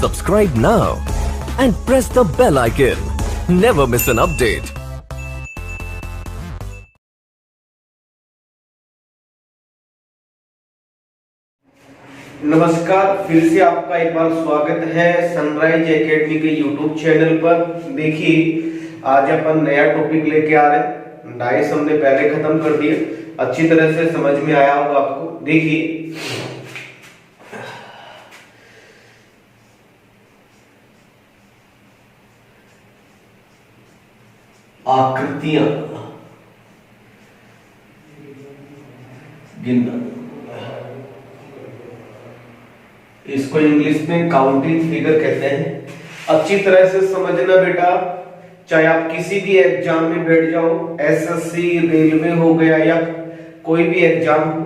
Subscribe now and press the bell icon. Never miss an update. नमस्कार, फिर से आपका एक बार स्वागत है सनराइज एकेडमी के यूट्यूब चैनल पर। देखिए, आज अपन नया टॉपिक लेके आ रहे हैं। डाइस हमने पहले खत्म कर दिए, अच्छी तरह से समझ में आया होगा आपको। देखिए, आकृतियां गिनना, इसको इंग्लिश में काउंटिंग फिगर कहते हैं। अच्छी तरह से समझना बेटा, चाहे आप किसी भी एग्जाम में बैठ जाओ, एसएससी, रेलवे हो गया या कोई भी एग्जाम हो,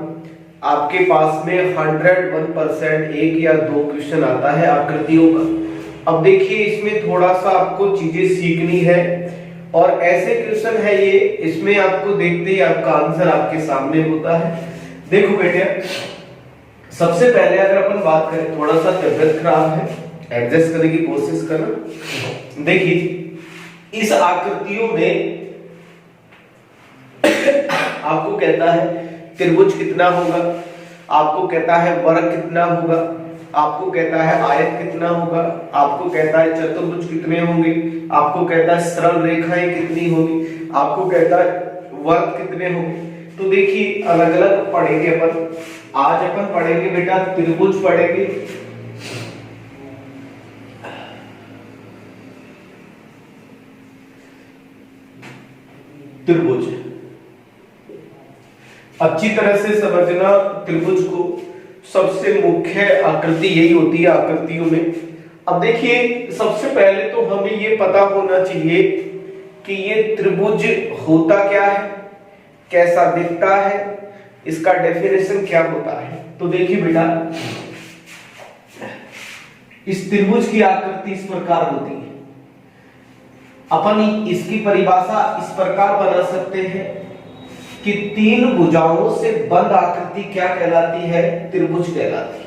आपके पास में 101% एक या दो क्वेश्चन आता है आकृतियों का। अब देखिए, इसमें थोड़ा सा आपको चीजें सीखनी है और ऐसे क्वेश्चन है ये, इसमें आपको देखते ही आपका आंसर आपके सामने होता है। देखो बेटे, सबसे पहले अगर अपन बात करें, थोड़ा सा तबियत खराब है, एडजस्ट करने की कोशिश करना। देखिए, इस आकृतियों में आपको कहता है त्रिभुज कितना होगा, आपको कहता है वर्ग कितना होगा, आपको कहता है आयत कितना होगा, आपको कहता है चतुर्भुज कितने होंगे, आपको कहता है सरल रेखाएं कितनी होगी, आपको कहता है वर्ग कितने होंगे। तो देखिए, अलग अलग पढ़ेंगे अपन। आज अपन पढ़ेंगे बेटा त्रिभुज पढ़ेंगे, त्रिभुज अच्छी तरह से समझना। त्रिभुज को सबसे मुख्य आकृति यही होती है आकृतियों में। अब देखिए, सबसे पहले तो हमें ये पता होना चाहिए कि ये त्रिभुज होता क्या है, कैसा दिखता है, इसका डेफिनेशन क्या होता है। तो देखिए बेटा, इस त्रिभुज की आकृति इस प्रकार होती है। अपन इसकी परिभाषा इस प्रकार बना सकते हैं कि तीन भुजाओं से बंद आकृति क्या कहलाती है, त्रिभुज कहलाती है।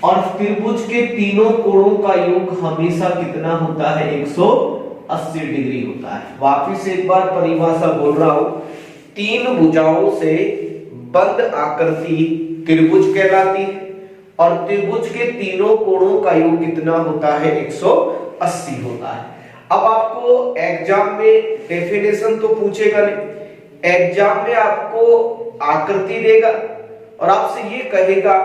और त्रिभुज के तीनों कोणों का योग हमेशा कितना होता है, 180 डिग्री होता है। वापिस एक बार परिभाषा बोल रहा हूं, तीन भुजाओं से बंद आकृति त्रिभुज कहलाती है और त्रिभुज के तीनों कोणों का योग कितना होता है, 180 होता है। अब आपको एग्जाम में डेफिनेशन तो पूछेगा नहीं, एग्जाम में आपको आकृति देगा और आपसे ये कहेगा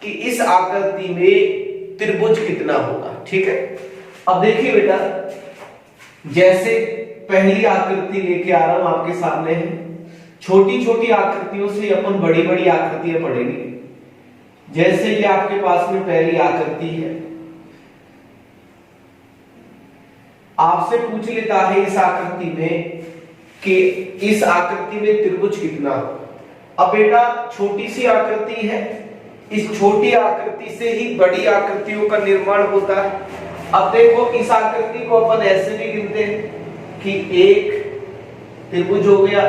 कि इस आकृति में त्रिभुज कितना होगा। ठीक है, अब देखिए बेटा, जैसे पहली आकृति लेके आ रहा हूं आपके सामने है। छोटी छोटी आकृतियों से अपन बड़ी बड़ी आकृतियां पढ़ेंगे। जैसे ये आपके पास में पहली आकृति है, आपसे पूछ लेता है इस आकृति में कि इस आकृति में त्रिभुज कितना हो। अब बेटा, छोटी सी आकृति है, इस छोटी आकृति से ही बड़ी आकृतियों का निर्माण होता है। अब देखो, इस आकृति को अपन ऐसे भी गिनते हैं कि एक त्रिभुज हो गया,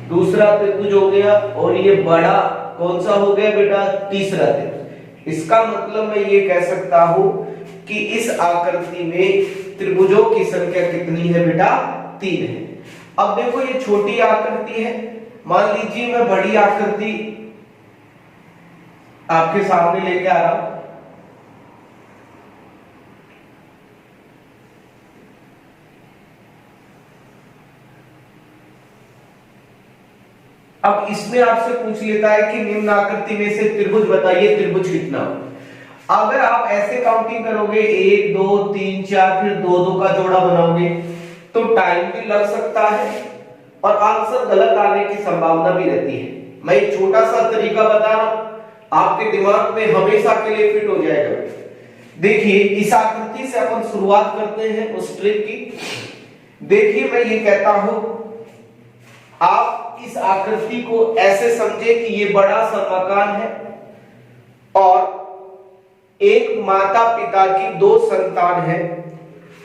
दूसरा त्रिभुज हो गया और ये बड़ा कौन सा हो गया बेटा, तीसरा त्रिभुज। इसका मतलब मैं ये कह सकता हूं कि इस आकृति में त्रिभुजों की संख्या कितनी है बेटा, 3 है। अब देखो, ये छोटी आकृति है, मान लीजिए मैं बड़ी आकृति आपके सामने लेके आ रहा हूं। अब इसमें आपसे पूछ लेता है कि निम्न आकृति में से त्रिभुज बताइए, त्रिभुज कितना हो। अगर आप ऐसे काउंटिंग करोगे 1 2 3 4 फिर 2 2 का जोड़ा बनाओगे तो टाइम भी लग सकता है और आंसर गलत आने की संभावना भी रहती है। मैं एक छोटा सा तरीका बता रहा हूं, आपके दिमाग में हमेशा के लिए फिट हो जाएगा। देखिए, इस आकृति से अपन शुरुआत करते हैं उस ट्रिक की। देखिए, मैं ये कहता हूं, आप इस आकृति को ऐसे समझे कि ये बड़ा सा मकान है और एक माता पिता की 2 संतान है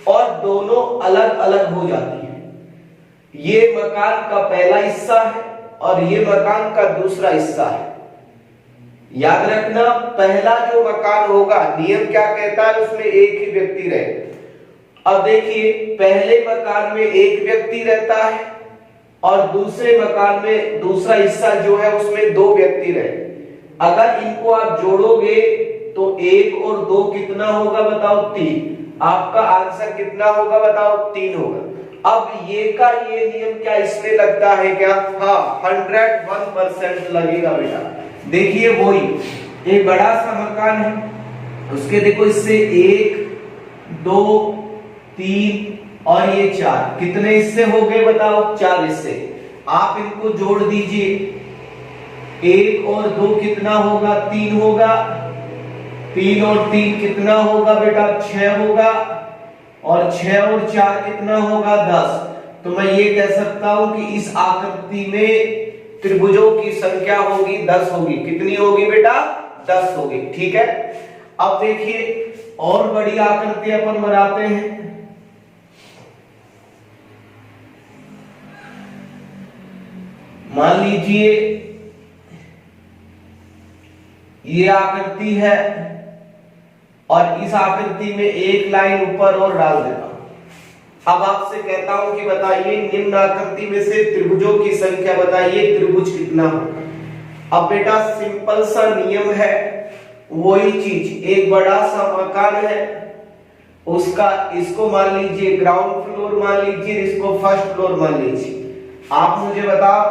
और दोनों अलग अलग हो जाती है। ये मकान का पहला हिस्सा है और ये मकान का दूसरा हिस्सा है। याद रखना, पहला जो मकान होगा, नियम क्या कहता है, उसमें एक ही व्यक्ति रहे। अब देखिए, पहले मकान में एक व्यक्ति रहता है और दूसरे मकान में दूसरा हिस्सा जो है उसमें दो व्यक्ति रहे। अगर इनको आप जोड़ोगे तो 1 और 2 कितना होगा बताओ, 3। आपका आंसर कितना होगा बताओ, 3 होगा। अब ये का ये नियम क्या इसमें लगता है क्या? हाँ, 101% लगेगा बेटा। देखिए वही एक बड़ा सा मकान है, उसके देखो इससे 1 2 3 और ये 4, कितने हिस्से हो गए बताओ, 4 हिस्से। आप इनको जोड़ दीजिए, 1 और 2 कितना होगा, 3 होगा। 3 और 3 कितना होगा बेटा, 6 होगा। और 6 और 4 कितना होगा, 10। तो मैं ये कह सकता हूं कि इस आकृति में त्रिभुजों की संख्या होगी 10 होगी। कितनी होगी बेटा, 10 होगी। ठीक है। अब देखिए और बड़ी आकृति अपन बनाते हैं। मान लीजिए ये आकृति है और इस आकृति में एक लाइन ऊपर और डाल देता हूं। अब आपसे कहता हूं कि बताइए निम्न आकृति में से त्रिभुजों की संख्या बताइए, त्रिभुज कितना होगा। अब बेटा सिंपल सा नियम है, वही चीज, एक बड़ा सा मकान है, उसका इसको मान लीजिए ग्राउंड फ्लोर मान लीजिए, इसको फर्स्ट फ्लोर मान लीजिए। आप मुझे बताओ,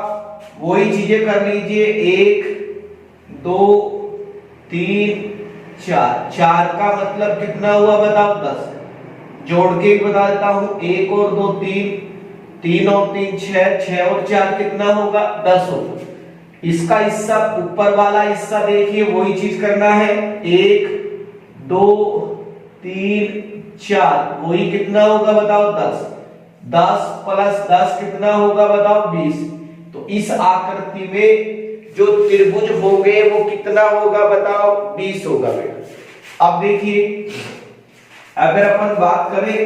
वही चीजें कर लीजिए, 1 2 3 4, 4 का मतलब कितना हुआ बताओ, 10। जोड़ के बता देता हूं, 1 और 2 3, 3 और 3 6, 6 और 4 कितना होगा, 10 होगा। इसका हिस्सा ऊपर वाला हिस्सा देखिए वही चीज करना है, 1 2 3 4, वही कितना होगा बताओ, 10। 10 प्लस 10 कितना होगा बताओ, 20। तो इस आकृति में जो त्रिभुज होंगे वो कितना होगा बताओ, 20 होगा बेटा। अब देखिए अगर अपन बात करें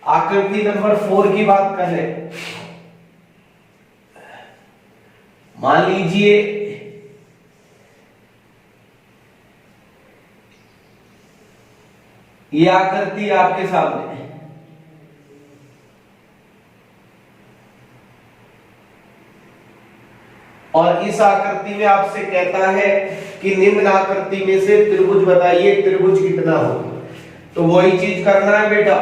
आकृति नंबर 4 की बात करें, मान लीजिए ये आकृति आपके सामने है, और इस आकृति में आपसे कहता है कि निम्न आकृति में से त्रिभुज बताइए, त्रिभुज कितना होगा। तो वही चीज करना है बेटा,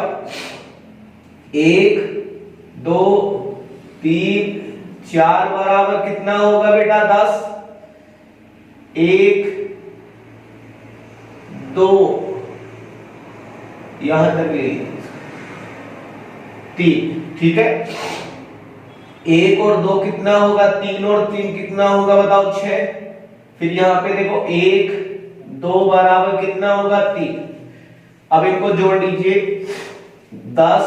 1 2 3 4 बराबर कितना होगा बेटा, 10। 1 2 यहां तक ले 3, ठीक है। 1 और 2 कितना होगा, 3 और 3 कितना होगा बताओ, 6। फिर यहां पे देखो 1 2 बराबर कितना होगा, 3। अब इनको जोड़ लीजिए, 10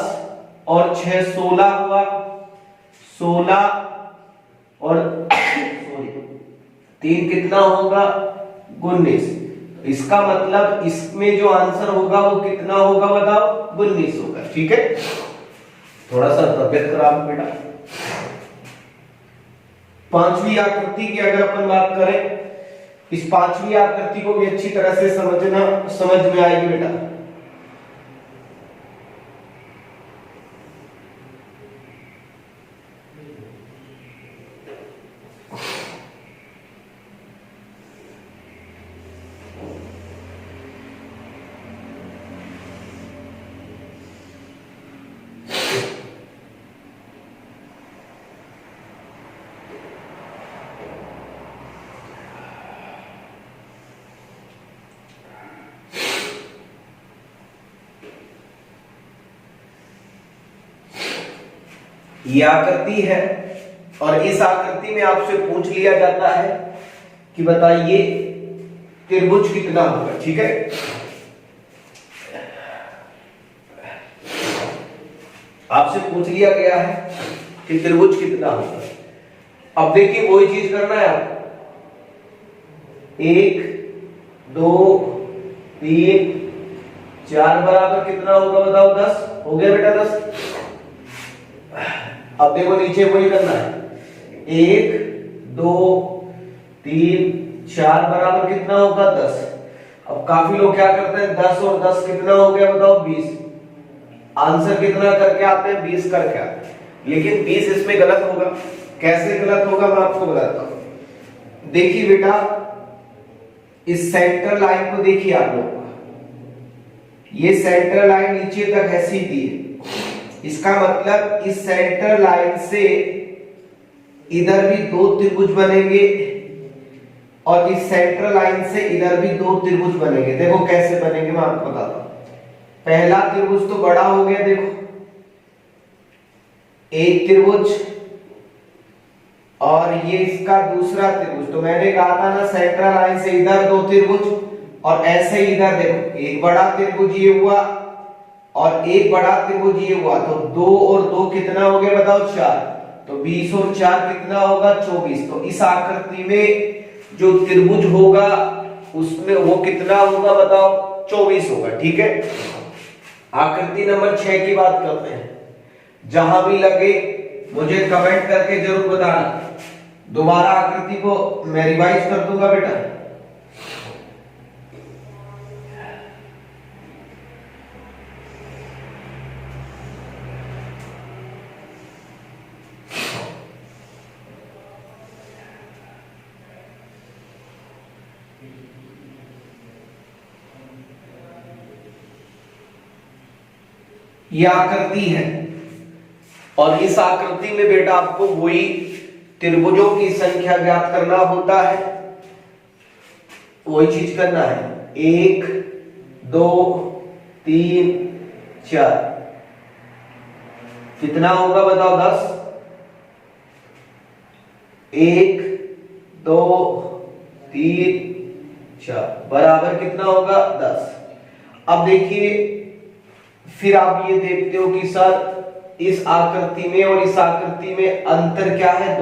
और 6 16 हुआ, 16 और सॉरी 3 कितना होगा, 19। इसका मतलब इसमें जो आंसर होगा वो कितना होगा बताओ, 19 होगा। ठीक है, थोड़ा सा तबियत खराब बेटा। पांचवी आकृति की अगर अपन बात करें, इस पांचवी आकृति को भी अच्छी तरह से समझ में आएगी बेटा। ये आकृति है और इस आकृति में आपसे पूछ लिया जाता है कि बताइए त्रिभुज कितना होगा। ठीक है, आपसे पूछ लिया गया है कि त्रिभुज कितना होगा। अब देखिए वही चीज करना है आपको, 1 2 3 4 बराबर कितना होगा बताओ, 10 हो गया बेटा, 10। अब देखो नीचे वही करना है, 1 2 3 4 बराबर कितना होगा 10। अब काफी लोग क्या करते हैं 10 और 10 कितना हो गया बताओ 20। आंसर कितना करके आते हैं 20 करके आते हैं, लेकिन 20 इसमें गलत होगा। कैसे गलत होगा मैं आपको बताता हूं। देखिए बेटा इस सेंटर लाइन को देखिए आप लोग, ये सेंटर लाइन नीचे तक है सीधी है, इसका मतलब इस सेंटर लाइन से इधर भी 2 त्रिभुज बनेंगे और इस सेंटर लाइन से इधर भी 2 त्रिभुज बनेंगे। देखो कैसे बनेंगे मैं आपको बताता हूं। पहला त्रिभुज तो बड़ा हो गया, देखो एक त्रिभुज और ये इसका दूसरा त्रिभुज। तो मैंने कहा था ना सेंट्रल लाइन से इधर 2 त्रिभुज और ऐसे ही इधर देखो एक बड़ा त्रिभुज ये हुआ और एक बड़ा त्रिभुज ये हुआ, तो 2 और 2 कितना हो गया बताओ 4। तो 20 और 4 कितना होगा 24। तो इस आकृति में जो त्रिभुज होगा उसमें वो कितना होगा बताओ 24 होगा। ठीक है, आकृति नंबर 6 की बात करते हैं। जहां भी लगे मुझे कमेंट करके जरूर बताना, दोबारा आकृति को मैं रिवाइज कर दूंगा बेटा। यह आकृति है और इस आकृति में बेटा आपको वही त्रिभुजों की संख्या ज्ञात करना होता है, वही चीज करना है। 1 2 3 4 कितना होगा बताओ 10। 1 2 3 4 बराबर कितना होगा 10। अब देखिए फिर आप ये देखते हो कि सर इस आकृति में और इस आकृति में अंतर क्या है,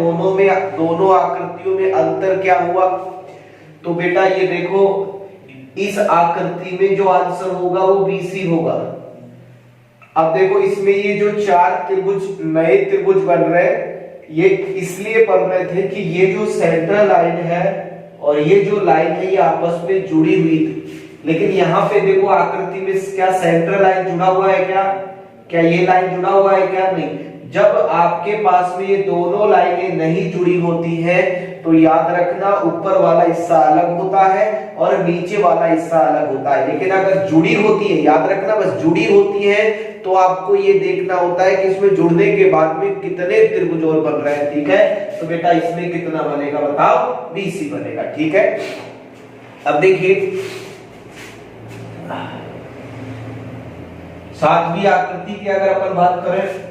दोनों आकृतियों में अंतर क्या हुआ। तो बेटा ये देखो इस आकृति में जो आंसर होगा वो BC होगा। अब देखो इसमें ये जो 4 त्रिभुज नए त्रिभुज बन रहे हैं, ये इसलिए बन रहे थे कि ये जो सेंट्रल लाइन है और ये जो लाइन है ये आपस में जुड़ी हुई थी। लेकिन यहाँ पे देखो आकृति में क्या सेंट्रल लाइन जुड़ा हुआ है क्या ये लाइन जुड़ा हुआ है क्या, नहीं। जब आपके पास में ये दोनों लाइनें नहीं जुड़ी होती है तो याद रखना ऊपर वाला हिस्सा अलग होता है और नीचे वाला हिस्सा अलग होता है। लेकिन अगर जुड़ी होती है, याद रखना बस जुड़ी होती है, तो आपको ये देखना होता है कि इसमें जुड़ने के बाद में कितने त्रिभुज और बन रहे हैं। ठीक है, तो बेटा इसमें कितना बनेगा बताओ BC बनेगा। ठीक है, अब देखिए 7वीं आकृति की अगर अपन बात करें,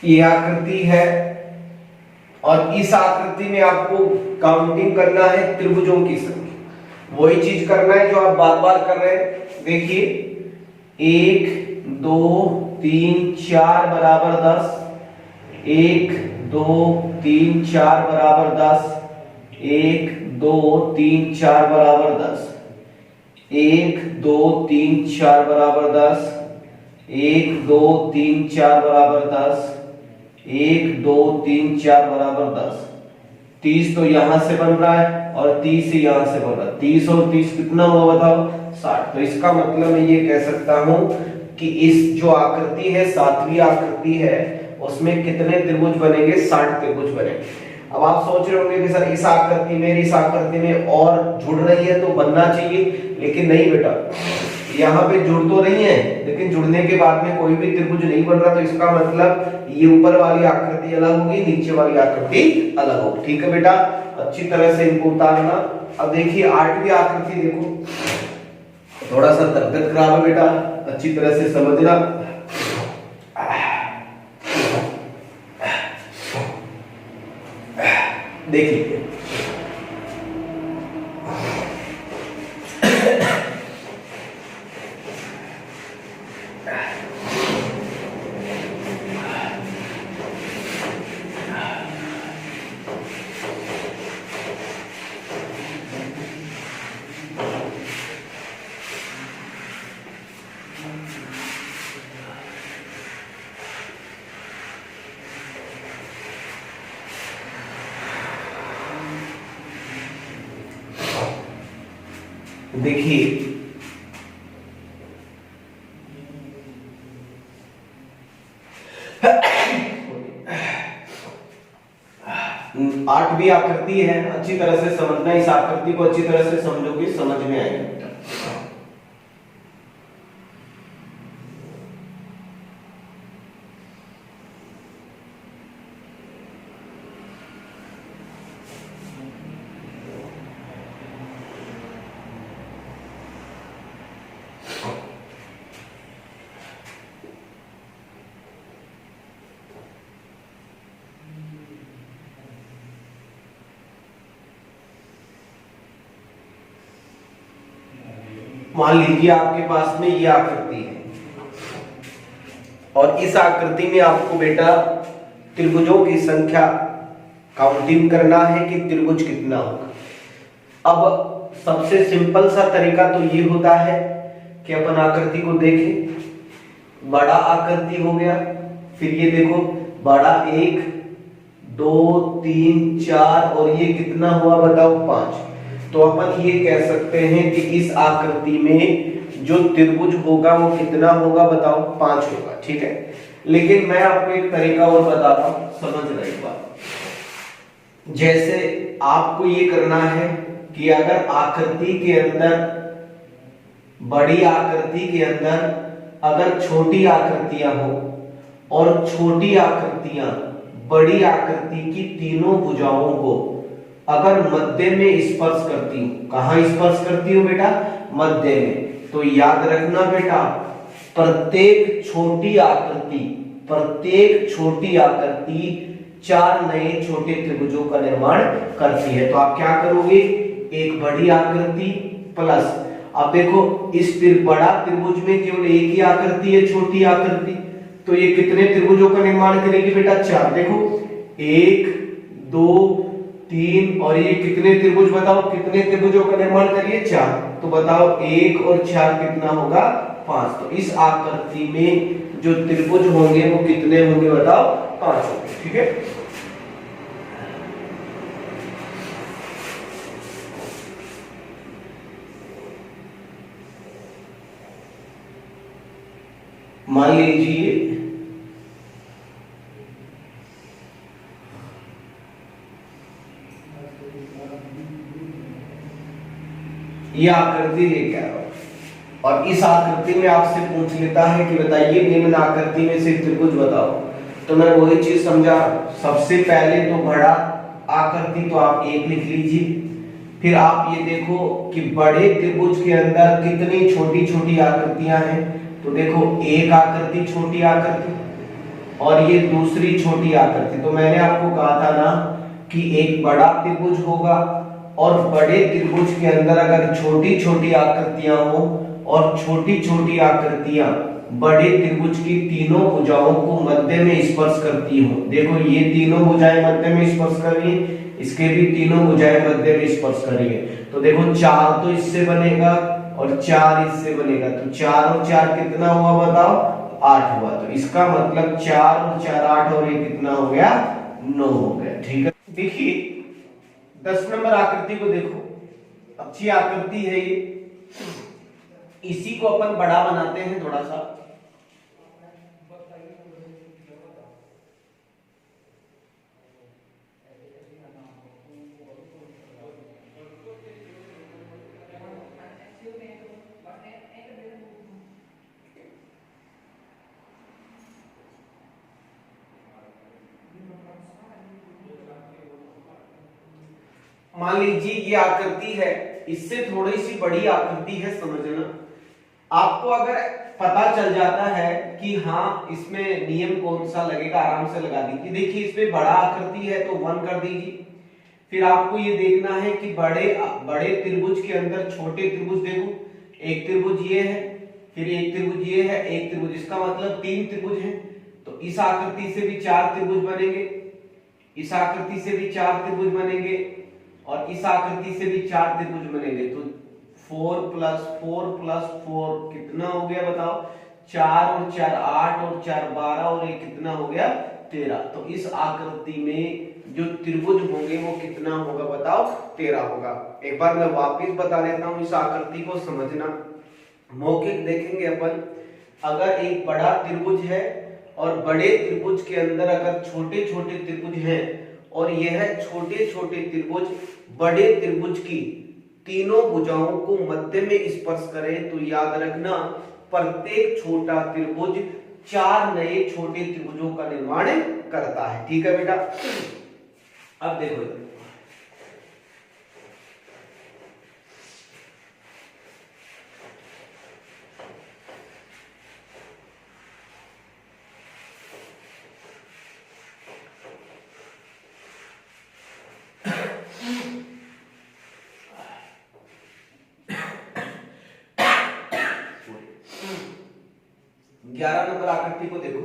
ये आकृति है और इस आकृति में आपको काउंटिंग करना है त्रिभुजों की संख्या। वही चीज करना है जो आप बार बार कर रहे हैं। देखिए 1 2 3 4 बराबर 10, 1 2 3 4 बराबर 10, 1 2 3 4 बराबर 10, 1 2 3 4 बराबर 10, 1 2 3 4 बराबर 10, 1 2 3 4 बराबर 10। 30 तो यहां से बन रहा है और 30 यहां से बन रहा है। 30 और 30 कितना हुआ बताओ 60। तो इसका मतलब मैं ये कह सकता हूं कि इस जो आकृति है 7वीं आकृति है उसमें कितने त्रिभुज बनेंगे 60 त्रिभुज बनेंगे। अब आप सोच रहे होंगे कि सर इस आकृति में और जुड़ रही है तो बनना चाहिए, लेकिन नहीं बेटा, यहाँ पे जुड़ तो नहीं है लेकिन जुड़ने के बाद में कोई भी त्रिभुज नहीं बन रहा। तो इसका मतलब ये ऊपर वाली आकृति अलग होगी, नीचे वाली आकृति अलग होगी। ठीक है बेटा, अच्छी तरह से इनको उतारना। अब देखिए 8वीं आकृति देखो, थोड़ा सा दर्द खराब है बेटा, अच्छी तरह से समझना। देख लीजिए। देखिए आठवीं आकृति है, अच्छी तरह से समझना। इस आकृति को अच्छी तरह से समझोगे समझ में आएगा। मान लीजिए आपके पास में ये आकृति है और इस आकृति में आपको बेटा त्रिभुजों की संख्या काउंटिंग करना है कि त्रिभुज कितना होगा। अब सबसे सिंपल सा तरीका तो ये होता है कि अपन आकृति को देखें। बड़ा आकृति हो गया, फिर ये देखो बड़ा 1 2 3 4 और ये कितना हुआ बताओ 5। तो अपन ये कह सकते हैं कि इस आकृति में जो त्रिभुज होगा वो कितना होगा बताओ 5 होगा। ठीक है, लेकिन मैं आपको एक तरीका और बताता हूं, समझ रहे एक बात। जैसे आपको ये करना है कि अगर आकृति के अंदर, बड़ी आकृति के अंदर अगर छोटी आकृतियां हो और छोटी आकृतियां बड़ी आकृति की तीनों भुजाओं को अगर मध्य में स्पर्श करती हूं, कहां स्पर्श करती हूं बेटा? मध्य में। तो याद रखना बेटा, प्रत्येक छोटी आकृति 4 नए छोटे त्रिभुजों का निर्माण करती है। तो आप क्या करोगे? एक बड़ी आकृति प्लस, अब देखो इस बड़ा त्रिभुज में केवल एक ही आकृति है, छोटी आकृति, तो ये कितने त्रिभुजों का निर्माण करेगी बेटा? 4। देखो 1 2 3 और ये कितने त्रिभुज बताओ, कितने त्रिभुजों का निर्माण करिए? 4। तो बताओ 1 और 4 कितना होगा? 5। तो इस आकृति में जो त्रिभुज होंगे वो कितने होंगे बताओ? 5 होंगे। ठीक है, मान लीजिए ये आकृति लेके आओ और इस आकृति में आपसे पूछ लेता है कि बताइए निम्न आकृति में से त्रिभुज बताओ। तो मैं वही चीज समझा, सबसे पहले तो बड़ा आकृति तो आप 1 लिख लीजिए, फिर आप ये देखो कि बड़े त्रिभुज के अंदर कितनी छोटी छोटी आकृतियां हैं। तो देखो एक आकृति छोटी आकृति और ये दूसरी छोटी आकृति। तो मैंने आपको कहा था ना कि एक बड़ा त्रिभुज होगा और बड़े त्रिभुज के अंदर अगर छोटी छोटी आकृतियां हो और छोटी छोटी आकृतियां बड़े त्रिभुज की तीनों भुजाओं को मध्य में स्पर्श करती हो। देखो ये तीनों भुजाएं मध्य में स्पर्श कर रही है, इसके भी तीनों भुजाएं मध्य में स्पर्श कर रही है। तो देखो 4 तो इससे बनेगा और 4 इससे बनेगा, तो 4 और 4 कितना हुआ बताओ? 8 हुआ। तो इसका मतलब 4 और 4 8 और ये कितना हो गया? 9 हो गया। ठीक है, देखिए 10 नंबर आकृति को देखो, अच्छी आकृति है ये। इसी को अपन बड़ा बनाते हैं थोड़ा सा। मान लीजिए ये आकृति है, इससे थोड़ी सी बड़ी आकृति है, समझना। आपको अगर पता चल जाता है कि हाँ इसमें नियम कौन सा लगेगा, आराम से लगा दीजिए। देखिए इसमें बड़ा आकृति है तो 1 कर दीजिए, फिर आपको ये देखना है कि बड़े बड़े त्रिभुज के अंदर छोटे त्रिभुज, देखो एक त्रिभुज ये है, फिर एक त्रिभुज ये है, एक त्रिभुज, इसका मतलब 3 त्रिभुज हैं। तो इस आकृति से भी 4 त्रिभुज बनेंगे, इस आकृति से भी 4 त्रिभुज बनेंगे, और इस आकृति से भी 4 त्रिभुज बनेंगे। तो 4 + 4 + 4 कितना हो गया बताओ? 4 और 4 8 और 4 12, और ये कितना हो गया? 13। तो इस आकृति में जो त्रिभुज होंगे वो कितना होगा बताओ? 13 होगा। एक बार मैं वापस बता देता हूं, इस आकृति को समझना। मौखिक देखेंगे अपन, अगर एक बड़ा त्रिभुज है और बड़े त्रिभुज के अंदर अगर छोटे छोटे त्रिभुज हैं, और यह छोटे छोटे त्रिभुज बड़े त्रिभुज की तीनों भुजाओं को मध्य में स्पर्श करे, तो याद रखना प्रत्येक छोटा त्रिभुज 4 नए छोटे त्रिभुजों का निर्माण करता है। ठीक है बेटा? अब देखो इधर, ग्यारह नंबर आकृति को देखो।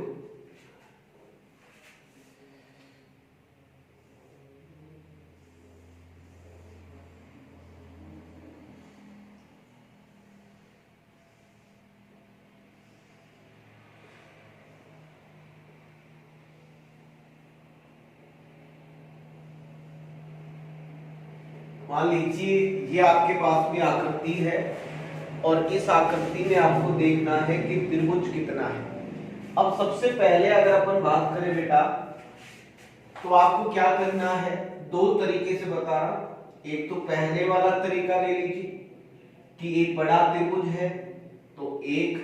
मान लीजिए ये आपके पास में आकृति है, और इस आकृति में आपको देखना है कि त्रिभुज कितना है। अब सबसे पहले अगर अपन बात करें बेटा, तो आपको क्या करना है? 2 तरीके से बता रहा। एक तो पहले वाला तरीका ले लीजिए कि एक बड़ा त्रिभुज है तो एक,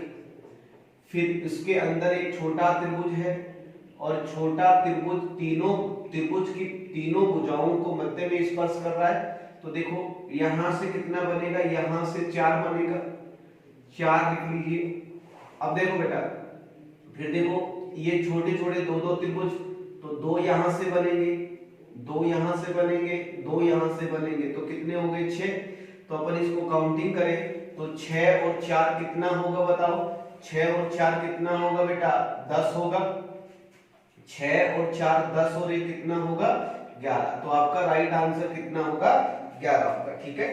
फिर उसके अंदर एक छोटा त्रिभुज है, और छोटा त्रिभुज तीनों त्रिभुज की तीनों भुजाओं को मध्य में स्पर्श कर रहा है। तो देखो यहां से कितना बनेगा? यहां से 4 बनेगा, 4 लिख लीजिए। अब देखो बेटा, फिर देखो ये छोटे छोटे 2 त्रिभुज, तो 2 यहां से बनेंगे, 2 यहां से बनेंगे, 2 यहां से बनेंगे, तो कितने हो गए? 6। तो अपन इसको काउंटिंग करें तो 6 और 4 कितना होगा बताओ? 6 और 4 कितना होगा बेटा? 10 होगा। 6 और 4 10, और ये कितना होगा? 11। तो आपका राइट आंसर कितना होगा? 11 होगा। ठीक है?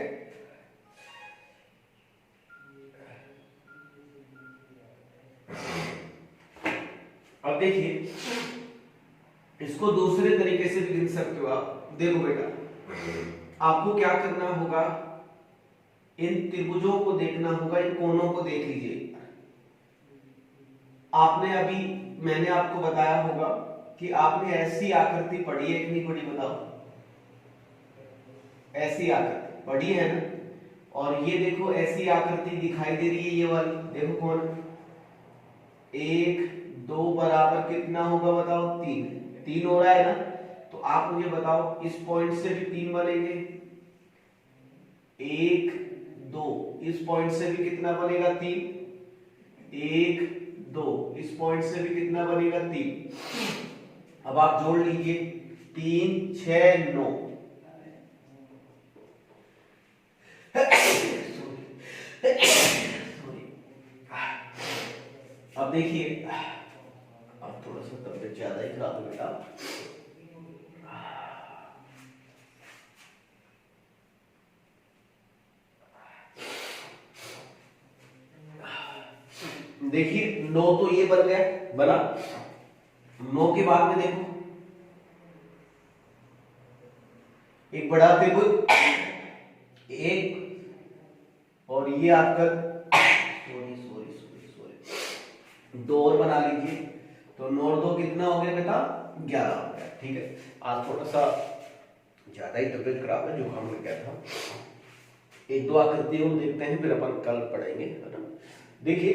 अब देखिए, इसको दूसरे तरीके से भी लिख सकते हो आप। देखो बेटा, आपको क्या करना होगा? इन त्रिभुजों को देखना होगा, इन कोनों को देख लीजिए। आपने अभी, मैंने आपको बताया होगा कि आपने ऐसी आकृति पढ़ी है कि नहीं पढ़ी बताओ? ऐसी आकृति पढ़ी है ना? और ये देखो ऐसी आकृति दिखाई दे रही है, ये वाली देखो कौन? 1 2 बराबर कितना होगा बताओ? 3। 3 हो रहा है ना? तो आप मुझे बताओ, इस पॉइंट से भी 3 बनेंगे, 1 2, इस पॉइंट से भी कितना बनेगा? 3, 1 2, इस पॉइंट से भी कितना बनेगा? 3। अब आप जोड़ लीजिए, 3 6 9। अब देखिए, अब थोड़ा सा तबियत ज्यादा ही खराब है बेटा। देखिए 9 तो ये बन गया, बना। 9 के बाद में देखो एक बड़ा त्रिभुज, एक, और ये आपका सॉरी सॉरी सॉरी सॉरी 2 और बना लीजिए। तो 9 और 2 कितना हो गया बेटा? 11 हो गया। ठीक है? आज थोड़ा सा ज्यादा ही तबियत खराब है, जुकाम हो गया था। 1 2 आकृति और देखते हैं, फिर अपन कल पढ़ेंगे, है ना? देखिए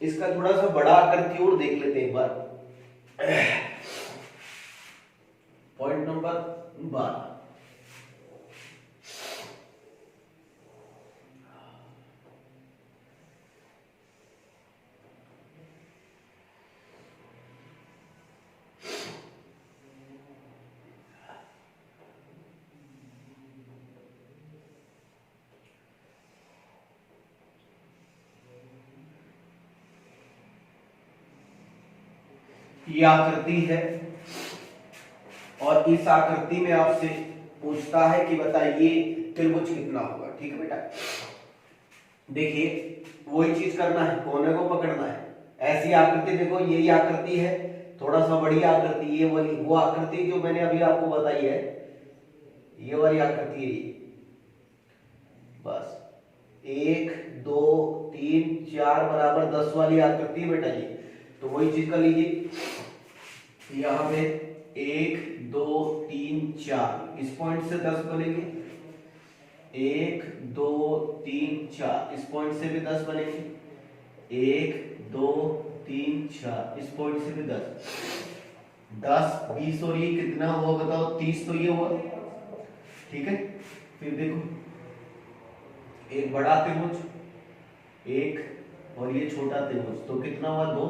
इसका थोड़ा सा बड़ा आकृति और देख लेते हैं एक बार। Point number 12। ये आकृति है और इस आकृति में आपसे पूछता है कि बताइए त्रिभुज कितना होगा। ठीक है बेटा, देखिए वही चीज करना है, कोने को पकड़ना है। ऐसी आकृति देखो, यही आकृति है, थोड़ा सा बड़ी आकृति, ये वाली वो आकृति जो मैंने अभी आपको बताई है, ये वाली आकृति है ये। बस 1 2 3 4 बराबर 10 वाली आकृति बेटा ये। तो वही चीज कर लीजिए, यहां पे 1 2 3 4 इस पॉइंट से 10 बनेंगे, 1 2 3 4 इस पॉइंट से भी 10 बनेंगे, 1 2 3 4 इस पॉइंट से भी 10 10 20 और ये कितना हुआ बताओ, 30 तो ये हुआ। ठीक है, फिर देखो एक बड़ा त्रिभुज एक और ये छोटा त्रिभुज, तो कितना हुआ 2,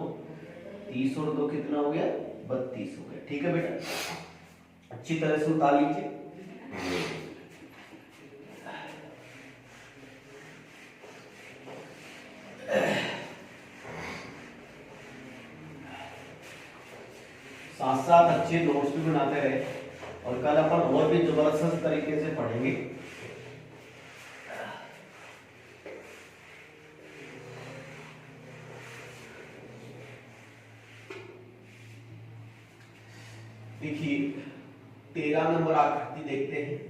30 और 2 कितना हो गया 32 हो गया। ठीक है बेटा, अच्छी तरह से उतार लीजिए। साथ साथ अच्छे नोट्स भी बनाते रहे और कल अपन और भी जबरदस्त तरीके से पढ़ेंगे। देखिए 13 नंबर आकृति देखते हैं।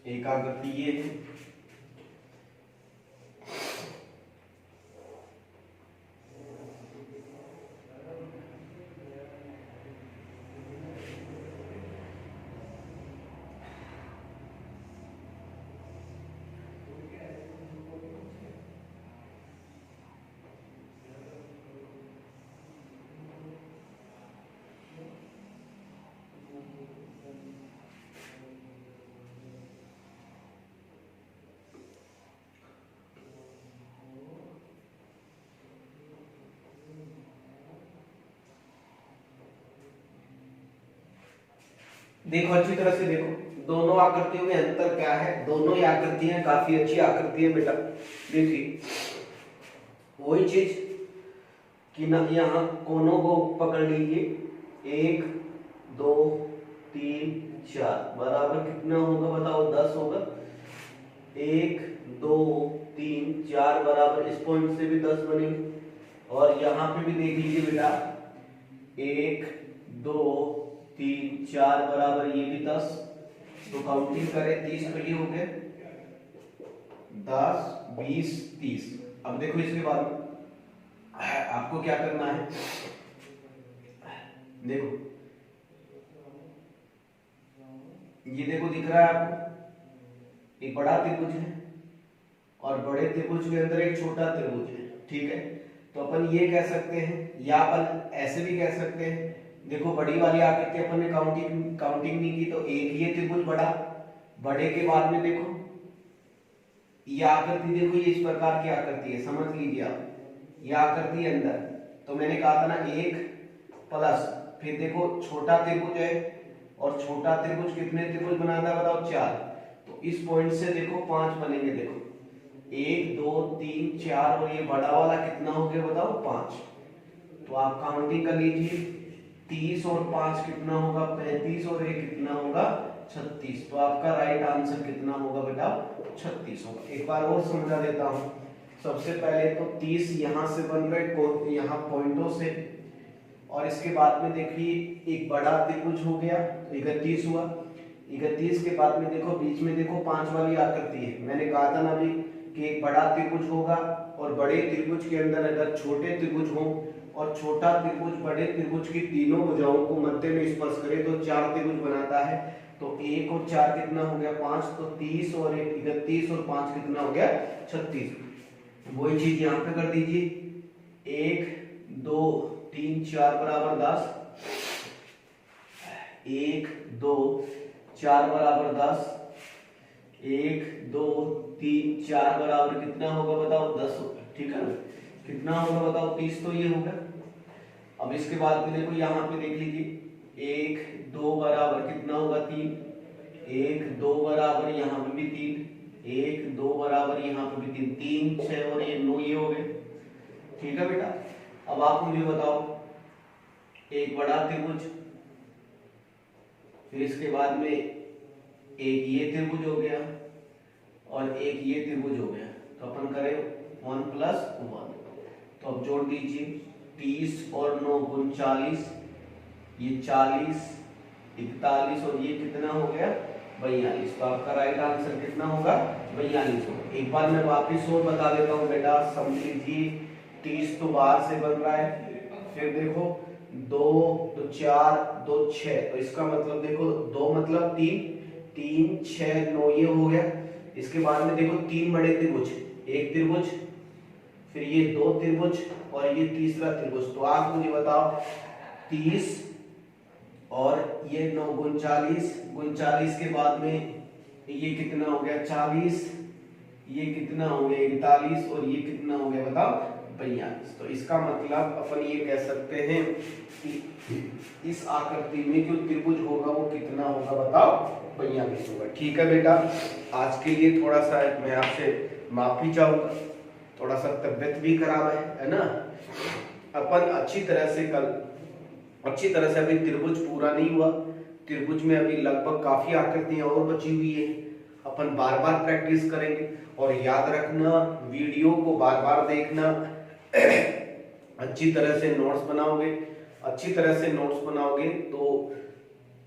एक आकृति ये है, देखो अच्छी तरह से देखो दोनों आकृतियों में अंतर क्या है। दोनों ही आकृतियां काफी अच्छी आकृति है बेटा। देखिए वही चीज कि ना यहाँ कोनों को पकड़ लीजिए, 1 2 3 4 बराबर कितना होगा बताओ 10 होगा। 1 2 3 4 बराबर इस पॉइंट से भी 10 बनेंगे और यहाँ पे भी देख लीजिए बेटा 1 2 3 4 बराबर ये भी 10। तो काउंटिंग करें 30 तो ये हो गए 10 20 30। अब देखो इसके बाद आपको क्या करना है, देखो ये देखो दिख रहा है आपको, एक बड़ा त्रिभुज है और बड़े त्रिभुज के अंदर एक छोटा त्रिभुज है। ठीक है, तो अपन ये कह सकते हैं या अपन ऐसे भी कह सकते हैं। देखो बड़ी वाली आकृति अपन ने काउंटिंग नहीं की तो एक ये त्रिभुज बड़ा, बड़े के बाद में देखो ये आकृति, देखो ये इस प्रकार की आकृति है, समझ लीजिए आप ये आकृति अंदर। तो मैंने कहा था ना 1 प्लस फिर देखो छोटा त्रिभुज है और छोटा त्रिभुज कितने त्रिभुज बनाता है बताओ 4। तो इस पॉइंट से देखो 5 बनेंगे, देखो 1 2 3 4 और ये बड़ा वाला कितना हो गया बताओ 5। तो आप काउंटिंग कर लीजिए 30 और 5 कितना होगा 35 और ये कितना होगा 36। तो आपका राइट आंसर कितना होगा बेटा 36 होगा। एक बार और समझा देता हूं। सबसे पहले तो 30 यहां से बन गए यहां पॉइंटों से और इसके बाद में देखिए एक बड़ा त्रिभुज हो गया 31 हुआ। 31 के बाद में देखो बीच में देखो 5 वाली आकृति है। मैंने कहा था ना अभी कि एक बड़ा त्रिभुज होगा और बड़े त्रिभुज के अंदर अगर छोटे त्रिभुज हो और छोटा त्रिभुज बड़े त्रिभुज की तीनों भुजाओं को मध्य में स्पर्श करे तो 4 त्रिभुज बनाता है। तो 1 और 4 कितना हो गया 5, तो 30 और 1 31 और 5 कितना हो गया 36। वही चीज यहाँ पे कर दीजिए, 1 2 3 4 बराबर 10, 1 2 4 बराबर 10, 1 2 3 4 बराबर कितना होगा बताओ 10 होगा, ठीक है ना। कितना होगा बताओ 30, तो ये होगा। अब इसके बाद में देखो यहाँ पे देख लीजिए, 1 2 बराबर कितना होगा 3, 1 2 बराबर यहाँ पे भी 3, 1 2 बराबर यहाँ पे भी 3, 3 6 और ये 9, ये हो गए, ठीक है बेटा। अब आप मुझे बताओ एक बड़ा त्रिभुज, फिर इसके बाद में एक ये त्रिभुज हो गया और एक ये त्रिभुज हो गया, तो अपन करें 1 + 1, तो अब जोड़ दीजिए 30 और 9 39, ये 40 41 और ये कितना हो गया 42, तो आपका राइट आंसर कितना होगा 42 होगा। एक बार मैं वापिस और बता देता हूँ बेटा, समझ लीजिए 30 तो बाहर से बन रहा है, फिर देखो 2 तो 4 2 6, तो इसका मतलब देखो 2 मतलब 3 3 6 9 ये हो गया। इसके बाद में देखो 3 बड़े त्रिभुज, एक त्रिभुज, फिर ये 2 त्रिभुज और ये तीसरा त्रिभुज। तो आप मुझे बताओ 30 और ये 9 39, 39 के बाद में ये कितना हो गया 40, ये कितना हो गया 41 और ये कितना हो गया बताओ 42। तो इसका मतलब अपन ये कह सकते हैं कि इस आकृति में जो त्रिभुज होगा वो कितना होगा बताओ 42 होगा, ठीक है बेटा। आज के लिए थोड़ा सा मैं आपसे माफी चाहूंगा, थोड़ा सा तबियत भी खराब है ना। अपन अच्छी तरह से अभी त्रिभुज पूरा नहीं हुआ, त्रिभुज में अभी लगभग काफी आकृतियां और बची हुई है। अपन बार बार प्रैक्टिस करेंगे और याद रखना, वीडियो को बार बार देखना, अच्छी तरह से नोट्स बनाओगे तो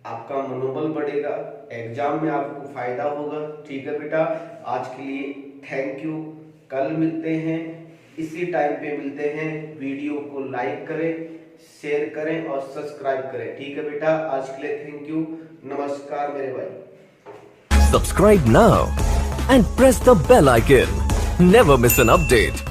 आपका मनोबल बढ़ेगा, एग्जाम में आपको फायदा होगा, ठीक है बेटा। आज के लिए थैंक यू, कल मिलते हैं इसी टाइम पे मिलते हैं। वीडियो को लाइक करें, शेयर करें और सब्सक्राइब करें, ठीक है बेटा। आज के लिए थैंक यू, नमस्कार मेरे भाई। Subscribe now and press the bell icon. Never miss an update.